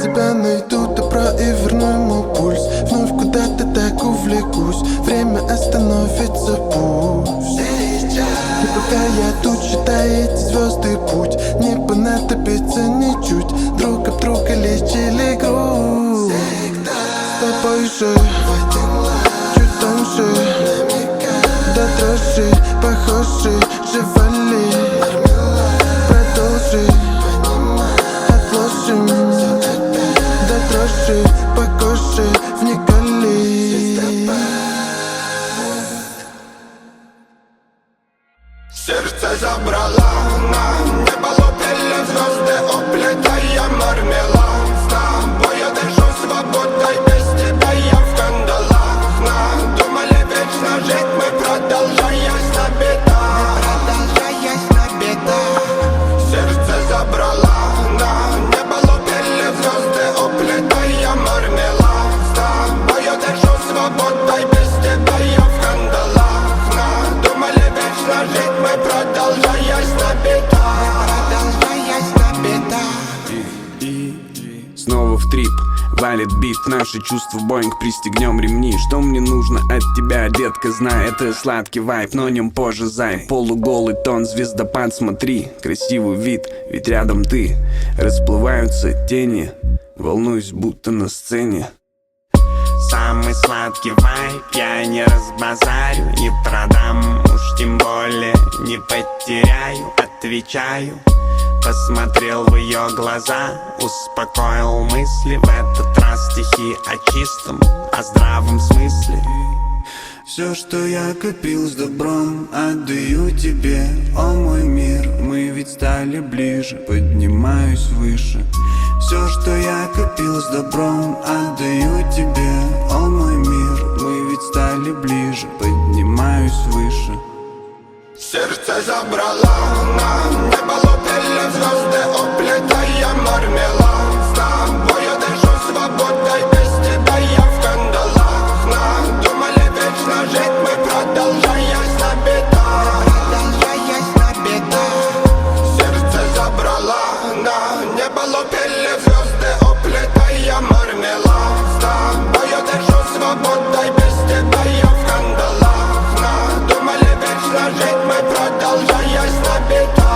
тебя найду добро и верну ему пульс. Вновь куда-то так увлекусь, время остановится пусть. И пока я тут, считаю эти звезды путь, не понадобится ничуть. Друг об друга лечили грусть. С тобой же чуть тоньше, до дрожи похожи, живали. Продолжи, отложим, до дрожи по коже вникали. Сердце забрала на небо, лопели звезды, оплетая мармелад. С тобой я дышу свободой, без тебя я в кандалах. Надумали вечно жить мы, продолжаясь на бедах. Сердце забрала на небо, лопели звезды, оплетая мармелад. С тобой я дышу свободой, без тебя я в кандалах. Надумали вечно жить мы, продолжаясь на бедах. Снова в трип, валит бит, наши чувства Боинг, пристегнем ремни. Что мне нужно от тебя, детка, знай, это сладкий вайб, но о нем позже, зай. Полуголый тон, звездопад, смотри, красивый вид, ведь рядом ты. Расплываются тени, волнуюсь, будто на сцене. Самый сладкий вайб я не разбазарю, не продам, уж тем более не потеряю, отвечаю. Посмотрел в ее глаза, успокоил мысли. В этот раз стихи о чистом, о здравом смысле. Все, что я копил с добром, отдаю тебе, о мой мир. Мы ведь стали ближе, поднимаюсь выше. Все, что я копил с добром, отдаю тебе, о мой мир. Мы ведь стали ближе, поднимаюсь выше. Сердце забрала на небо, лопели звезды, оплетая мармелад. С тобой я дышу свободой, без тебя я в кандалах. Надумали вечно жить мы, продолжаясь на бедах. Сердце забрала на небо, лопели звезды, оплетая мармелад. С тобой я дышу свободой, без тебя я в кандалах. Надумали вечно жить мы, продолжаясь на бедах.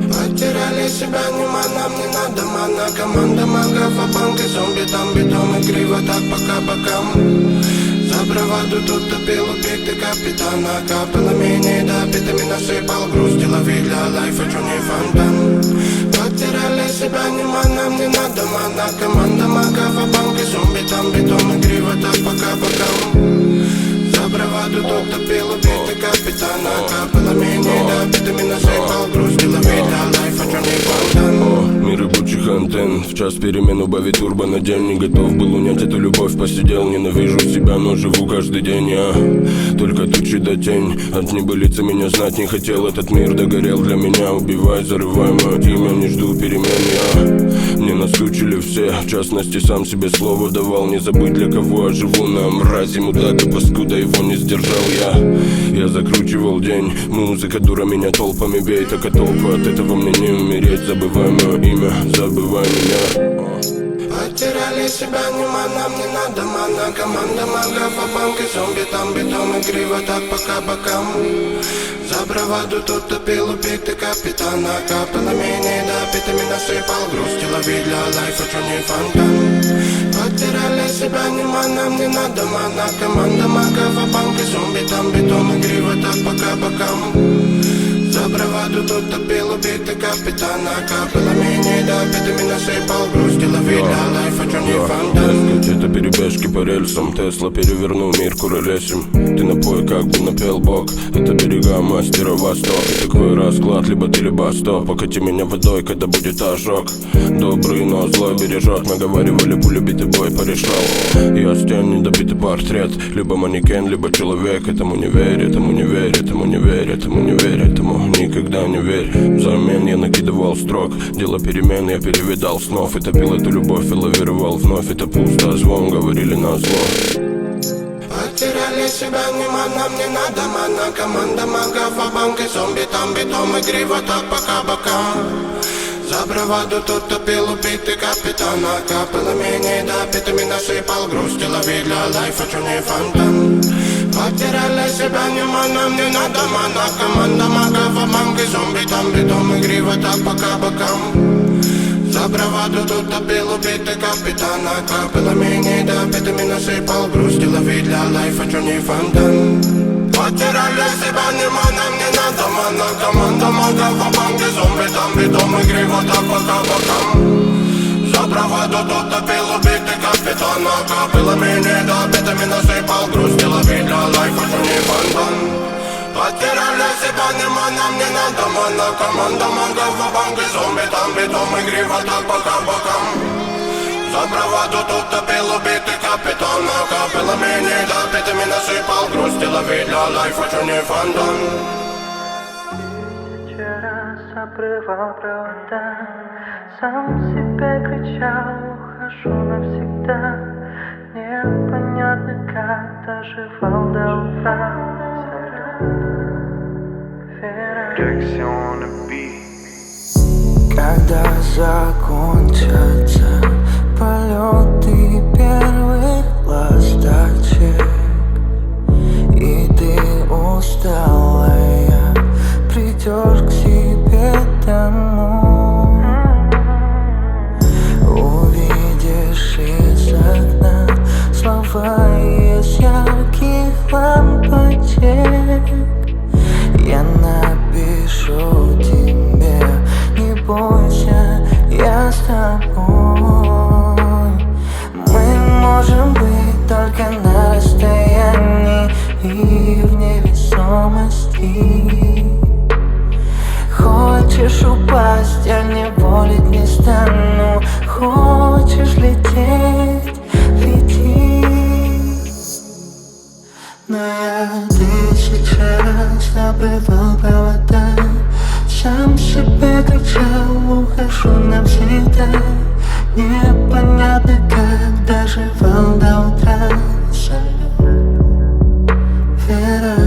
Потеряли себя, нам не надо мана. Команда магов, а банк и зомби, там бетон и криво так пока бокам. За браваду тут топил убитый капитана. Капало менее допитыми насыпал грусть. Лови для лайфа, чё не фонтан. Потеряли себя, нам не надо мана. Команда магов, а банк и зомби, там бетон и криво так пока бокам. За браваду тут топил убитый капитана. Капало менее допитыми насыпал грусть. Лови для лайфа, чё не фонтан. Мир рабочих антенн, в час перемен убавить турбо на день. Не готов был унять эту любовь, посидел. Ненавижу себя, но живу каждый день я. Только тучи да тень, от небылицы меня знать не хотел. Этот мир догорел для меня, убивай, зарывай мое имя. Не жду перемен я, мне наскучили все. В частности, сам себе слово давал, не забыть для кого я живу. На мрази мудака, паскуда, его не сдержал я закручивал день, музыка дура меня толпами бей. Так а толпа, от этого мне не умереть. Забывай мое имя, забывай меня. Потеряли себя, нам не надо мана. Команда магов, а банк и зомби, там бетон и криво так пока бокам. За браваду тут топил убитый капитана. Капало менее допитыми насыпал грусть. Лови для лайфа, чё не фонтан. Потеряли себя, нам не надо мана. Команда магов, а банки, зомби, там бетон, игриво, так пока бокам. За браваду тут топил убитый капитана. Капало менее, да, битами насыпал. Грустила вида, лайфа, чё не фонтан. Это перебежки по рельсам, Тесла перевернул мир куролесим. Ты напой, как бы напел бог. Это берега мастера Восток. И такой расклад, либо ты, либо стоп. Покати меня водой, когда будет ожог. Добрый, но злой бережет. Наговаривали, пуля битый бой порешал. Я стен, недобитый портрет. Либо манекен, либо человек. Этому не верь, этому не верь, этому не верь, этому не верь, этому никогда не верь. Взамен я накидывал строк. Дело перемен, я перевидал снов. И топил эту любовь и лавировал вновь. Это пусто, звон, говорили на зло. Потеряли себя, нам не надо мана. Команда магов, а банки, зомби, там бетон, игриво, так пока бокам. За браваду тут топил убитый капитана. Капало менее, да, битами насыпал. Грустила вида, лайфа, чё не фонтан. Потеряли себя, нам не надо мана. Команда магов, а банки, зомби, там бетон, игриво, так пока бокам. За браваду тут топил убитый капитана. Капало менее, да, битами насыпал. Грустила вида, лайфа, чё не фонтан. Потеряли себя, нам не надо мана. Команда магов, а банки, зомби, там бетон, игриво, так пока бокам. За браваду тут топил убитый капитана. Капало менее, да, битами насыпал. Грустила вида, лайфа, чё не фонтан. Потеряли себя, нам не надо мана. Команда магов, а банки, зомби, там бетон, игриво, так пока бокам. За браваду тут топил убитый капитана. Капало менее, да, битами насыпал. Грустила вида, лайфа, чё не фонтан. Тысяча раз обрывал провода, сам себе кричал, ухожу навсегда. Непонятно, как доживал до утра. Когда закончатся полеты первых ласточек, и ты усталая придешь к себе домой, увидишь из окна слова из ярких лампочек. Я напишу тебе, не бойся, я с тобой. Мы можем быть только на расстоянии и в невесомости. Хочешь упасть, я не волить не стану. Хочешь лететь, лети. Но я тысячу раз обрывал провода, сам себе кричал, ухожу навсегда. Непонятно, как доживал до утра. Вера,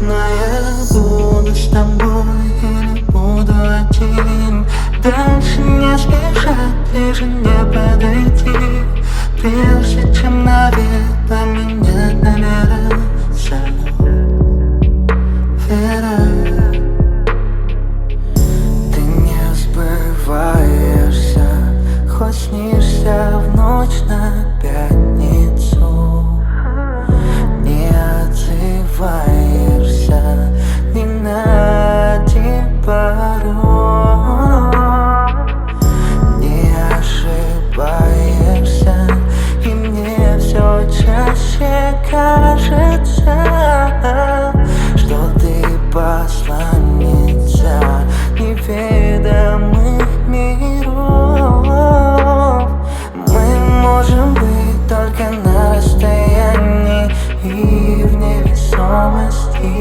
но я буду с тобой или буду один. Дальше не спешат, ближе не подойти, прежде чем навек поменять номера. Вера, ты не сбываешься, хоть снишься в ночь на пятницу. Не отзываешься ни на один порог. Не ошибаешься, и мне все чаще кажется, что ты посланница неведомых миров. Мы можем быть только на расстоянии и в невесомости.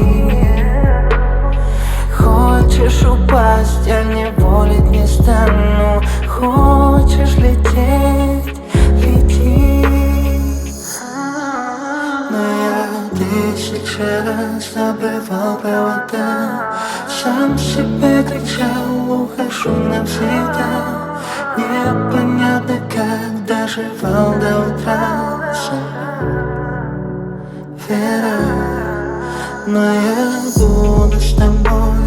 Хочешь упасть, я не волить не стану. Хочешь лететь, лети. Но я тысячу раз обрывал провода, сам себе кричал, ухожу навсегда. Непонятно, как доживал до утра. Вера, но я буду с тобой